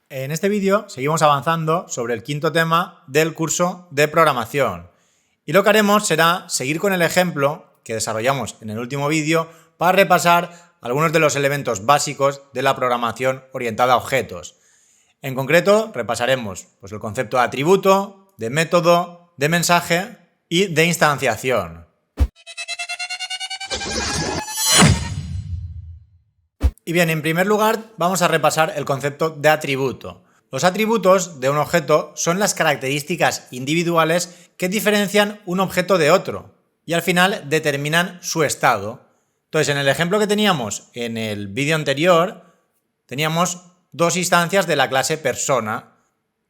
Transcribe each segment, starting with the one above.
En este vídeo seguimos avanzando sobre el quinto tema del curso de programación. Y lo que haremos será seguir con el ejemplo que desarrollamos en el último vídeo para repasar algunos de los elementos básicos de la programación orientada a objetos. En concreto, repasaremos el concepto de atributo, de método, de mensaje y de instanciación. Y bien, en primer lugar vamos a repasar el concepto de atributo. Los atributos de un objeto son las características individuales que diferencian un objeto de otro y al final determinan su estado. Entonces, en el ejemplo que teníamos en el vídeo anterior, teníamos dos instancias de la clase persona.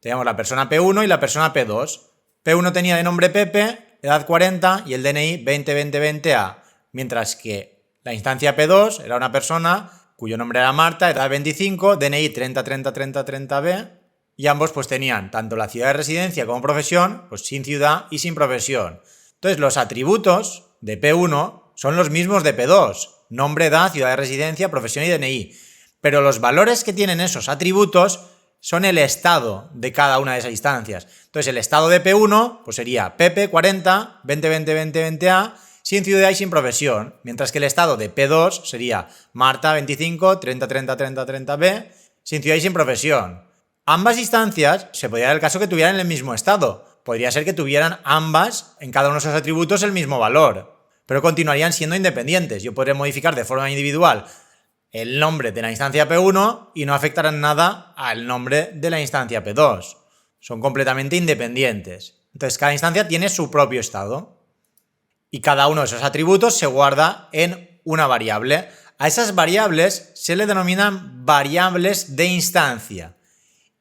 Teníamos la persona P1 y la persona P2. P1 tenía de nombre Pepe, edad 40 y el DNI 202020A, mientras que la instancia P2 era una persona cuyo nombre era Marta, edad 25, DNI 30303030B, y ambos tenían tanto la ciudad de residencia como profesión, sin ciudad y sin profesión. Entonces los atributos de P1 son los mismos de P2, nombre, edad, ciudad de residencia, profesión y DNI, pero los valores que tienen esos atributos son el estado de cada una de esas instancias. Entonces el estado de P1 sería Pepe 40, 20202020A, sin ciudad y sin profesión, mientras que el estado de P2 sería Marta 25, 30303030B, sin ciudad y sin profesión. Ambas instancias se podría dar el caso que tuvieran el mismo estado. Podría ser que tuvieran ambas, en cada uno de esos atributos, el mismo valor, pero continuarían siendo independientes. Yo podré modificar de forma individual el nombre de la instancia P1 y no afectarán nada al nombre de la instancia P2. Son completamente independientes. Entonces, cada instancia tiene su propio estado. Y cada uno de esos atributos se guarda en una variable. A esas variables se le denominan variables de instancia.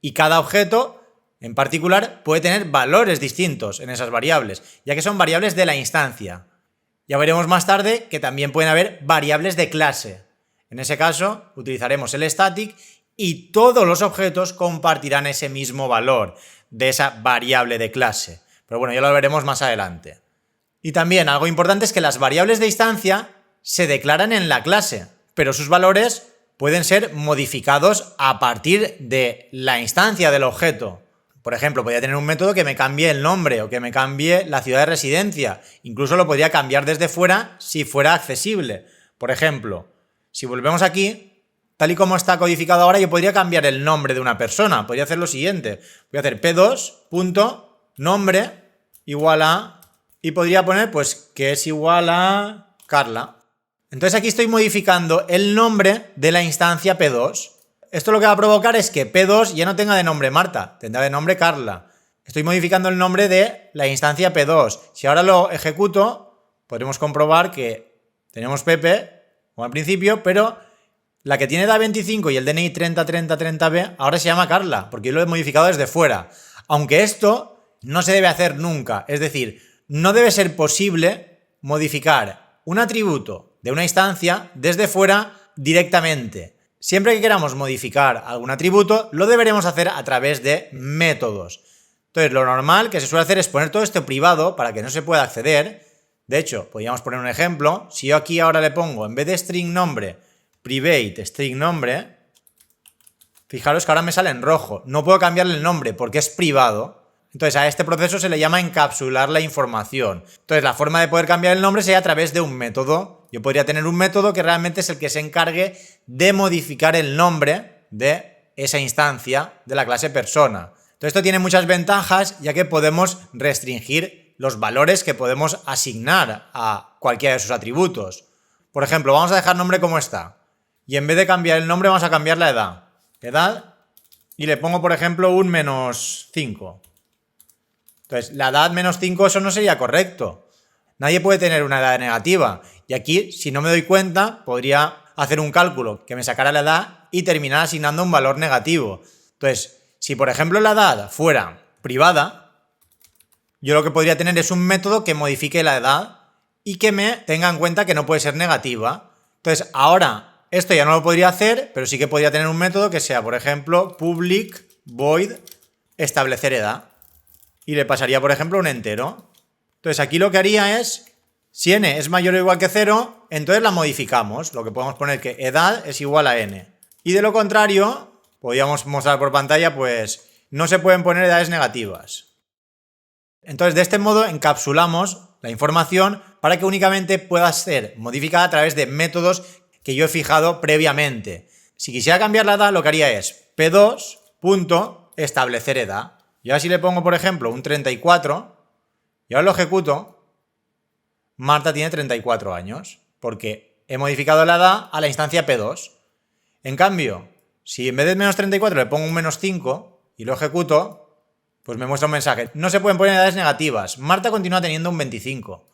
Y cada objeto, en particular, puede tener valores distintos en esas variables, ya que son variables de la instancia. Ya veremos más tarde que también pueden haber variables de clase. En ese caso, utilizaremos el static y todos los objetos compartirán ese mismo valor de esa variable de clase. Pero bueno, ya lo veremos más adelante. Y también algo importante es que las variables de instancia se declaran en la clase, pero sus valores pueden ser modificados a partir de la instancia del objeto. Por ejemplo, podría tener un método que me cambie el nombre o que me cambie la ciudad de residencia. Incluso lo podría cambiar desde fuera si fuera accesible. Por ejemplo, si volvemos aquí, tal y como está codificado ahora, yo podría cambiar el nombre de una persona. Podría hacer lo siguiente. Voy a hacer p2.nombre igual a... y podría poner que es igual a Carla. Entonces aquí estoy modificando el nombre de la instancia P2. Esto lo que va a provocar es que P2 ya no tenga de nombre Marta, tendrá de nombre Carla. Estoy modificando el nombre de la instancia P2. Si ahora lo ejecuto, podremos comprobar que tenemos Pepe, como al principio, pero la que tiene edad 25 y el DNI 303030B ahora se llama Carla, porque yo lo he modificado desde fuera. Aunque esto no se debe hacer nunca, es decir, no debe ser posible modificar un atributo de una instancia desde fuera directamente. Siempre que queramos modificar algún atributo, lo deberemos hacer a través de métodos. Entonces, lo normal que se suele hacer es poner todo esto privado para que no se pueda acceder. De hecho, podríamos poner un ejemplo. Si yo aquí ahora le pongo, en vez de string nombre, private string nombre, fijaros que ahora me sale en rojo. No puedo cambiarle el nombre porque es privado. Entonces a este proceso se le llama encapsular la información. Entonces la forma de poder cambiar el nombre sería a través de un método. Yo podría tener un método que realmente es el que se encargue de modificar el nombre de esa instancia de la clase persona. Entonces esto tiene muchas ventajas, ya que podemos restringir los valores que podemos asignar a cualquiera de sus atributos. Por ejemplo, vamos a dejar nombre como está. Y en vez de cambiar el nombre vamos a cambiar la edad. Edad, y le pongo por ejemplo un -5. Entonces, la edad -5, eso no sería correcto. Nadie puede tener una edad negativa. Y aquí, si no me doy cuenta, podría hacer un cálculo que me sacara la edad y terminar asignando un valor negativo. Entonces, si por ejemplo la edad fuera privada, yo lo que podría tener es un método que modifique la edad y que me tenga en cuenta que no puede ser negativa. Entonces, ahora, esto ya no lo podría hacer, pero sí que podría tener un método que sea, por ejemplo, public void establecer edad. Y le pasaría, por ejemplo, un entero. Entonces aquí lo que haría es, si n es mayor o igual que 0, entonces la modificamos. Lo que podemos poner que edad es igual a n. Y de lo contrario, podíamos mostrar por pantalla, pues no se pueden poner edades negativas. Entonces, de este modo encapsulamos la información para que únicamente pueda ser modificada a través de métodos que yo he fijado previamente. Si quisiera cambiar la edad, lo que haría es p2.establecer edad. Y ahora si le pongo, por ejemplo, un 34, y ahora lo ejecuto, Marta tiene 34 años, porque he modificado la edad a la instancia p2. En cambio, si en vez de menos 34 le pongo un menos 5 y lo ejecuto, pues me muestra un mensaje. No se pueden poner edades negativas. Marta continúa teniendo un 25,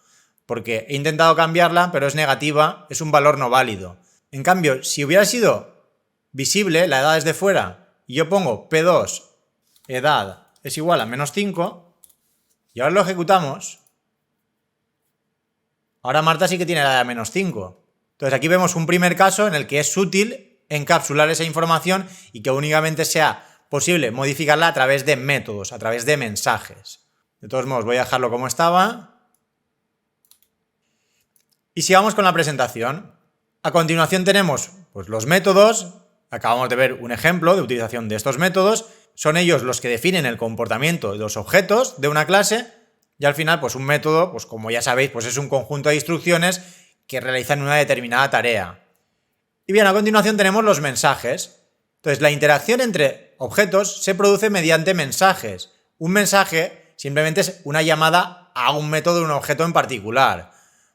porque he intentado cambiarla, pero es negativa, es un valor no válido. En cambio, si hubiera sido visible la edad desde fuera y yo pongo P2 edad es igual a menos 5 y ahora lo ejecutamos, ahora Marta sí que tiene la edad de menos 5. Entonces aquí vemos un primer caso en el que es útil encapsular esa información y que únicamente sea posible modificarla a través de métodos, a través de mensajes. De todos modos, voy a dejarlo como estaba. Y sigamos con la presentación. A continuación tenemos pues, los métodos. Acabamos de ver un ejemplo de utilización de estos métodos. Son ellos los que definen el comportamiento de los objetos de una clase. Y al final, pues un método, pues como ya sabéis, pues es un conjunto de instrucciones que realizan una determinada tarea. Y bien, a continuación tenemos los mensajes. Entonces, la interacción entre objetos se produce mediante mensajes. Un mensaje simplemente es una llamada a un método de un objeto en particular.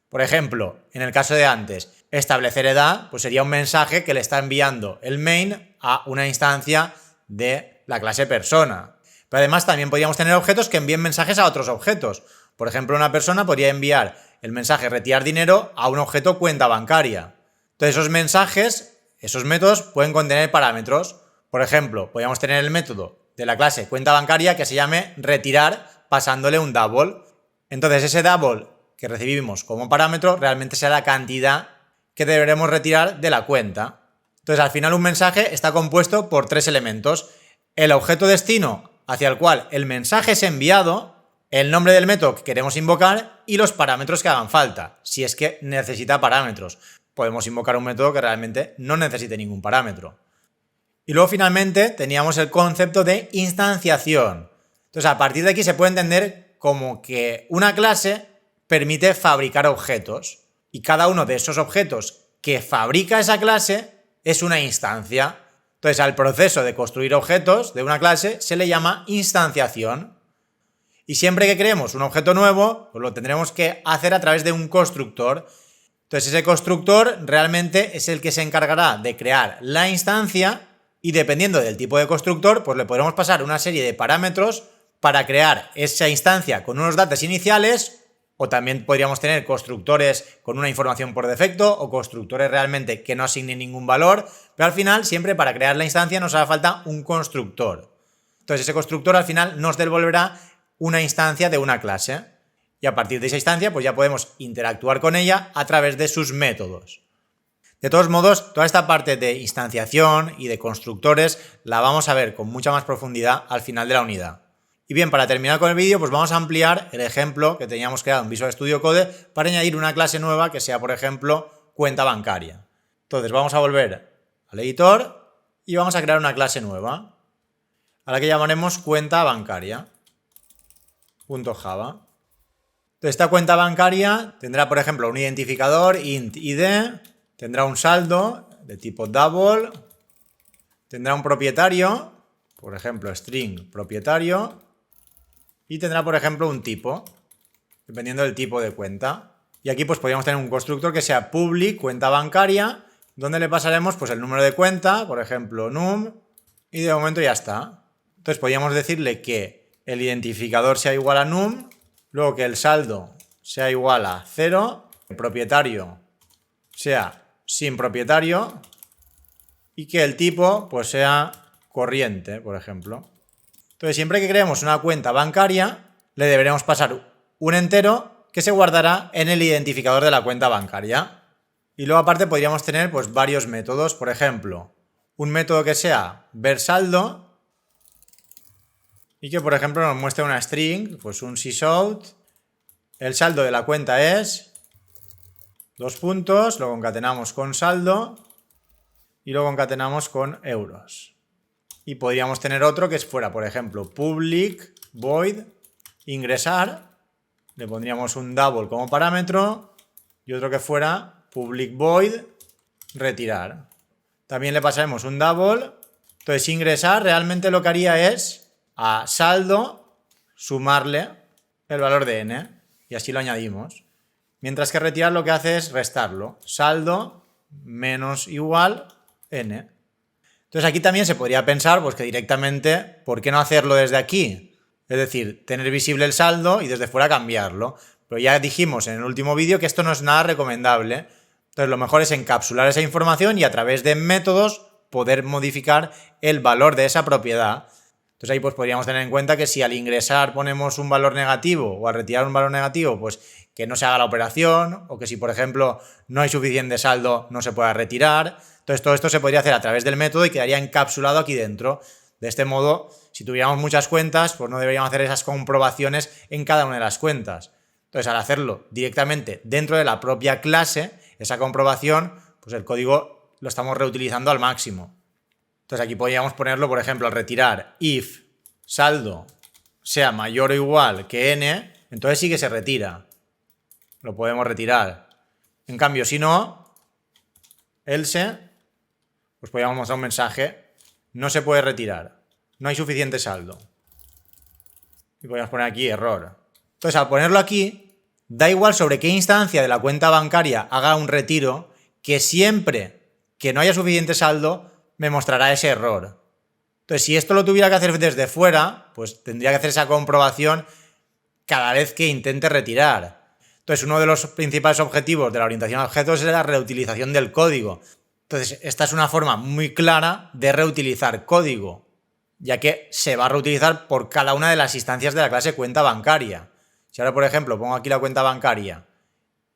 Por ejemplo, en el caso de antes, establecer edad, pues sería un mensaje que le está enviando el main a una instancia de la clase persona. Pero además también podríamos tener objetos que envíen mensajes a otros objetos. Por ejemplo, una persona podría enviar el mensaje retirar dinero a un objeto cuenta bancaria. Entonces, esos mensajes, esos métodos pueden contener parámetros. Por ejemplo, podríamos tener el método de la clase cuenta bancaria que se llame retirar pasándole un double. Entonces, ese double que recibimos como parámetro realmente será la cantidad que deberemos retirar de la cuenta. Entonces, al final un mensaje está compuesto por tres elementos. El objeto destino hacia el cual el mensaje es enviado, el nombre del método que queremos invocar y los parámetros que hagan falta, si es que necesita parámetros. Podemos invocar un método que realmente no necesite ningún parámetro. Y luego finalmente teníamos el concepto de instanciación. Entonces, a partir de aquí se puede entender como que una clase permite fabricar objetos y cada uno de esos objetos que fabrica esa clase es una instancia. Entonces, al proceso de construir objetos de una clase se le llama instanciación. Y siempre que creemos un objeto nuevo, pues lo tendremos que hacer a través de un constructor. Entonces, ese constructor realmente es el que se encargará de crear la instancia y dependiendo del tipo de constructor, pues le podremos pasar una serie de parámetros para crear esa instancia con unos datos iniciales. O también podríamos tener constructores con una información por defecto o constructores realmente que no asignen ningún valor, pero al final siempre para crear la instancia nos hará falta un constructor. Entonces ese constructor al final nos devolverá una instancia de una clase y a partir de esa instancia pues ya podemos interactuar con ella a través de sus métodos. De todos modos, toda esta parte de instanciación y de constructores la vamos a ver con mucha más profundidad al final de la unidad. Y bien, para terminar con el vídeo, pues vamos a ampliar el ejemplo que teníamos creado en Visual Studio Code para añadir una clase nueva que sea, por ejemplo, cuenta bancaria. Entonces vamos a volver al editor y vamos a crear una clase nueva a la que llamaremos cuenta bancaria.java. Entonces esta cuenta bancaria tendrá, por ejemplo, un identificador int id, tendrá un saldo de tipo double, tendrá un propietario, por ejemplo, string propietario, y tendrá, por ejemplo, un tipo, dependiendo del tipo de cuenta. Y aquí pues podríamos tener un constructor que sea public cuenta bancaria, donde le pasaremos pues el número de cuenta, por ejemplo, num, y de momento ya está. Entonces podríamos decirle que el identificador sea igual a num, luego que el saldo sea igual a 0, el propietario sea sin propietario y que el tipo pues sea corriente, por ejemplo. Entonces, siempre que creemos una cuenta bancaria, le deberemos pasar un entero que se guardará en el identificador de la cuenta bancaria. Y luego aparte podríamos tener pues varios métodos, por ejemplo, un método que sea ver saldo y que por ejemplo nos muestre una string, pues un sysout, el saldo de la cuenta es, dos puntos, lo concatenamos con saldo y lo concatenamos con euros. Y podríamos tener otro que fuera, por ejemplo, public void ingresar. Le pondríamos un double como parámetro y otro que fuera public void retirar. También le pasaremos un double. Entonces ingresar realmente lo que haría es a saldo sumarle el valor de n y así lo añadimos. Mientras que retirar lo que hace es restarlo. Saldo menos igual n. Entonces aquí también se podría pensar pues que directamente, ¿por qué no hacerlo desde aquí? Es decir, tener visible el saldo y desde fuera cambiarlo. Pero ya dijimos en el último vídeo que esto no es nada recomendable. Entonces lo mejor es encapsular esa información y a través de métodos poder modificar el valor de esa propiedad. Entonces ahí pues podríamos tener en cuenta que si al ingresar ponemos un valor negativo o al retirar un valor negativo, pues que no se haga la operación, o que si por ejemplo no hay suficiente saldo no se pueda retirar. Entonces todo esto se podría hacer a través del método y quedaría encapsulado aquí dentro. De este modo, si tuviéramos muchas cuentas, pues no deberíamos hacer esas comprobaciones en cada una de las cuentas. Entonces al hacerlo directamente dentro de la propia clase, esa comprobación, pues el código lo estamos reutilizando al máximo. Entonces aquí podríamos ponerlo, por ejemplo, al retirar if saldo sea mayor o igual que n, entonces sí que se retira. Lo podemos retirar. En cambio, si no, else, pues podríamos mostrar un mensaje, no se puede retirar, no hay suficiente saldo. Y podríamos poner aquí error. Entonces al ponerlo aquí, da igual sobre qué instancia de la cuenta bancaria haga un retiro, que siempre que no haya suficiente saldo, me mostrará ese error. Entonces, si esto lo tuviera que hacer desde fuera, pues tendría que hacer esa comprobación cada vez que intente retirar. Entonces, uno de los principales objetivos de la orientación a objetos es la reutilización del código. Entonces, esta es una forma muy clara de reutilizar código, ya que se va a reutilizar por cada una de las instancias de la clase cuenta bancaria. Si ahora, por ejemplo, pongo aquí la cuenta bancaria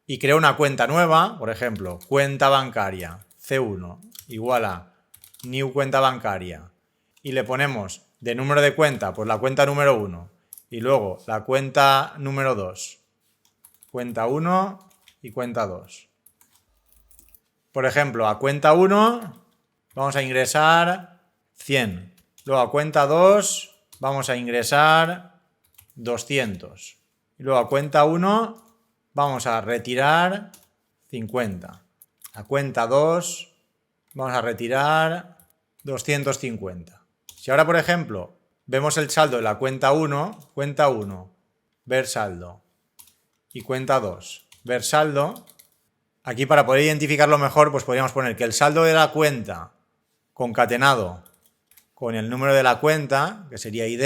y creo una cuenta nueva, por ejemplo, cuenta bancaria C1 igual a new cuenta bancaria, y le ponemos de número de cuenta, pues la cuenta número 1, y luego la cuenta número 2, cuenta 1 y cuenta 2. Por ejemplo, a cuenta 1 vamos a ingresar 100, luego a cuenta 2 vamos a ingresar 200, y luego a cuenta 1 vamos a retirar 50, a cuenta 2 vamos a retirar 250. Si ahora, por ejemplo, vemos el saldo de la cuenta 1, ver saldo, y cuenta 2, ver saldo, aquí para poder identificarlo mejor, pues podríamos poner que el saldo de la cuenta concatenado con el número de la cuenta, que sería ID,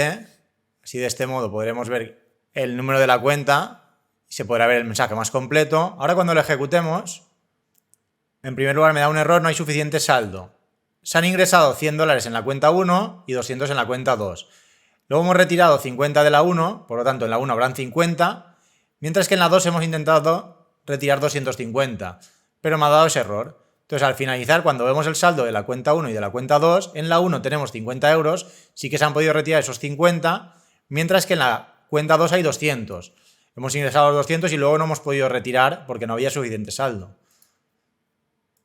así de este modo podremos ver el número de la cuenta y se podrá ver el mensaje más completo. Ahora cuando lo ejecutemos, en primer lugar me da un error, no hay suficiente saldo. Se han ingresado $100 en la cuenta 1 y 200 en la cuenta 2. Luego hemos retirado 50 de la 1, por lo tanto en la 1 habrán 50, mientras que en la 2 hemos intentado retirar 250, pero me ha dado ese error. Entonces al finalizar, cuando vemos el saldo de la cuenta 1 y de la cuenta 2, en la 1 tenemos 50 euros, sí que se han podido retirar esos 50, mientras que en la cuenta 2 hay 200. Hemos ingresado los 200 y luego no hemos podido retirar porque no había suficiente saldo.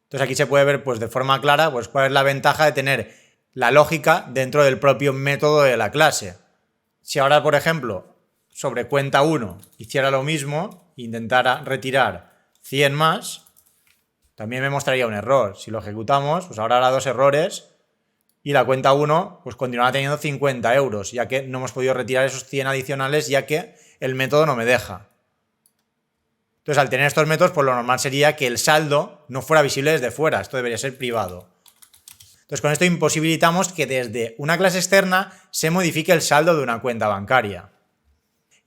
Entonces aquí se puede ver pues de forma clara pues cuál es la ventaja de tener la lógica dentro del propio método de la clase. Si ahora, por ejemplo, sobre cuenta 1 hiciera lo mismo, intentara retirar 100 más, también me mostraría un error. Si lo ejecutamos, pues ahora hará dos errores y la cuenta 1 pues continuará teniendo 50 euros, ya que no hemos podido retirar esos 100 adicionales, ya que el método no me deja. Entonces, al tener estos métodos, pues lo normal sería que el saldo no fuera visible desde fuera. Esto debería ser privado. Entonces, con esto imposibilitamos que desde una clase externa se modifique el saldo de una cuenta bancaria.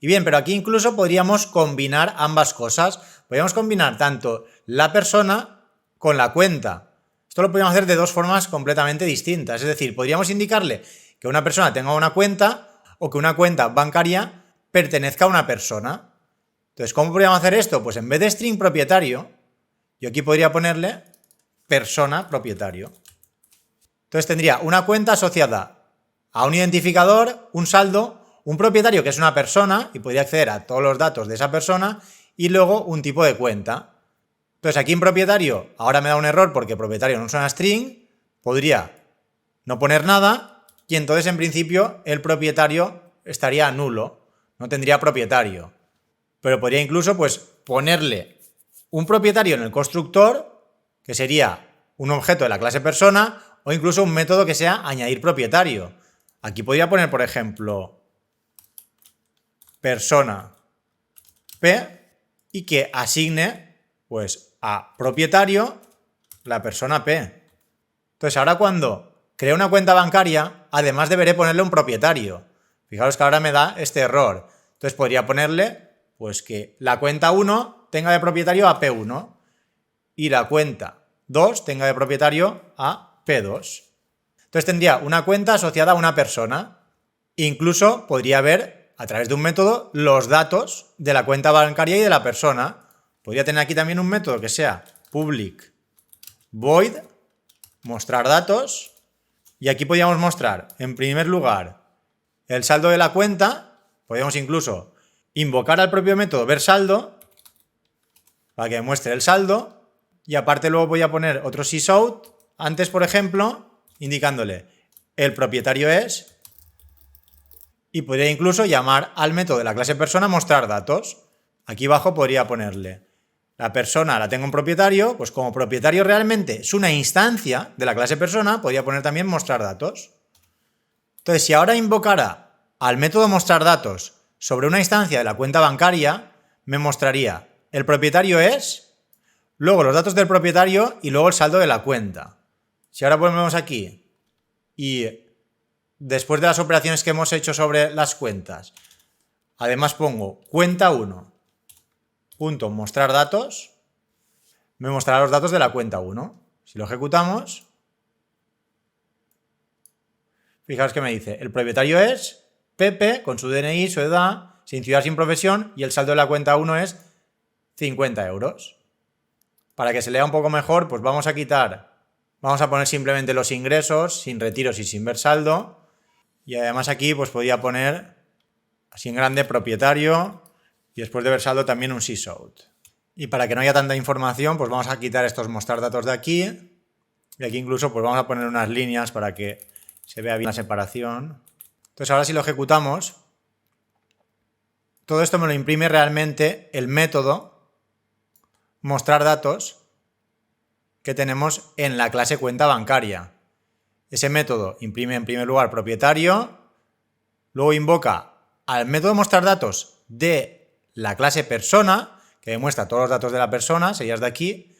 Y bien, pero aquí incluso podríamos combinar ambas cosas. Podríamos combinar tanto la persona con la cuenta. Esto lo podríamos hacer de dos formas completamente distintas. Es decir, podríamos indicarle que una persona tenga una cuenta o que una cuenta bancaria pertenezca a una persona. Entonces, ¿cómo podríamos hacer esto? Pues en vez de string propietario, yo aquí podría ponerle persona propietario. Entonces tendría una cuenta asociada a un identificador, un saldo, un propietario que es una persona y podría acceder a todos los datos de esa persona y luego un tipo de cuenta. Entonces aquí en propietario ahora me da un error porque propietario no es una string, podría no poner nada y entonces en principio el propietario estaría nulo, no tendría propietario. Pero podría incluso pues ponerle un propietario en el constructor, que sería un objeto de la clase persona, o incluso un método que sea añadir propietario. Aquí podría poner, por ejemplo, persona P y que asigne pues a propietario la persona P. Entonces ahora cuando cree una cuenta bancaria, además deberé ponerle un propietario. Fijaros que ahora me da este error. Entonces podría ponerle pues que la cuenta 1 tenga de propietario a P1 y la cuenta 2 tenga de propietario a P2. Entonces tendría una cuenta asociada a una persona. Incluso podría ver a través de un método los datos de la cuenta bancaria y de la persona. Podría tener aquí también un método que sea public void, mostrar datos, y aquí podríamos mostrar en primer lugar el saldo de la cuenta. Podríamos incluso invocar al propio método ver saldo para que me muestre el saldo, y aparte luego voy a poner otro sysout antes, por ejemplo, indicándole el propietario es, y podría incluso llamar al método de la clase persona mostrar datos. Aquí abajo podría ponerle la persona la tengo en propietario, pues como propietario realmente es una instancia de la clase persona, podría poner también mostrar datos. Entonces, si ahora invocara al método mostrar datos sobre una instancia de la cuenta bancaria, me mostraría el propietario es, luego los datos del propietario y luego el saldo de la cuenta. Si ahora volvemos aquí y después de las operaciones que hemos hecho sobre las cuentas, además pongo cuenta 1, punto mostrar datos, me mostrará los datos de la cuenta 1. Si lo ejecutamos, fijaos que me dice, el propietario es Pepe con su DNI, su edad, sin ciudad, sin profesión, y el saldo de la cuenta 1 es 50 euros. Para que se lea un poco mejor, pues vamos a poner simplemente los ingresos, sin retiros y sin ver saldo, y además aquí pues podría poner así en grande propietario, y después de ver saldo también un sysout. Y para que no haya tanta información, pues vamos a quitar estos mostrar datos de aquí. Y aquí incluso pues vamos a poner unas líneas para que se vea bien la separación. Entonces ahora si lo ejecutamos, todo esto me lo imprime realmente el método mostrar datos que tenemos en la clase cuenta bancaria. Ese método imprime en primer lugar propietario, luego invoca al método mostrar datos de la clase persona, que demuestra todos los datos de la persona, serías de aquí,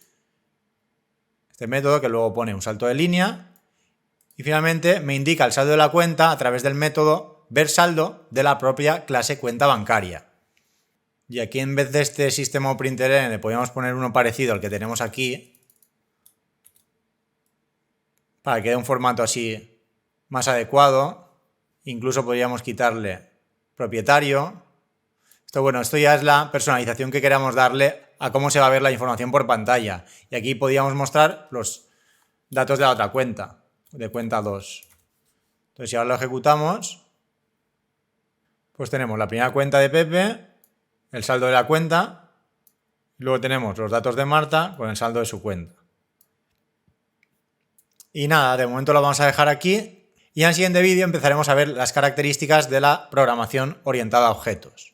este método que luego pone un salto de línea, y finalmente me indica el saldo de la cuenta a través del método ver saldo de la propia clase cuenta bancaria. Y aquí en vez de este sistema println le podríamos poner uno parecido al que tenemos aquí, para que dé un formato así más adecuado. Incluso podríamos quitarle propietario. Esto ya es la personalización que queramos darle a cómo se va a ver la información por pantalla. Y aquí podríamos mostrar los datos de la otra cuenta, de cuenta 2. Entonces, si ahora lo ejecutamos, pues tenemos la primera cuenta de Pepe, el saldo de la cuenta, y luego tenemos los datos de Marta con el saldo de su cuenta. Y nada, de momento lo vamos a dejar aquí, y en el siguiente vídeo empezaremos a ver las características de la programación orientada a objetos.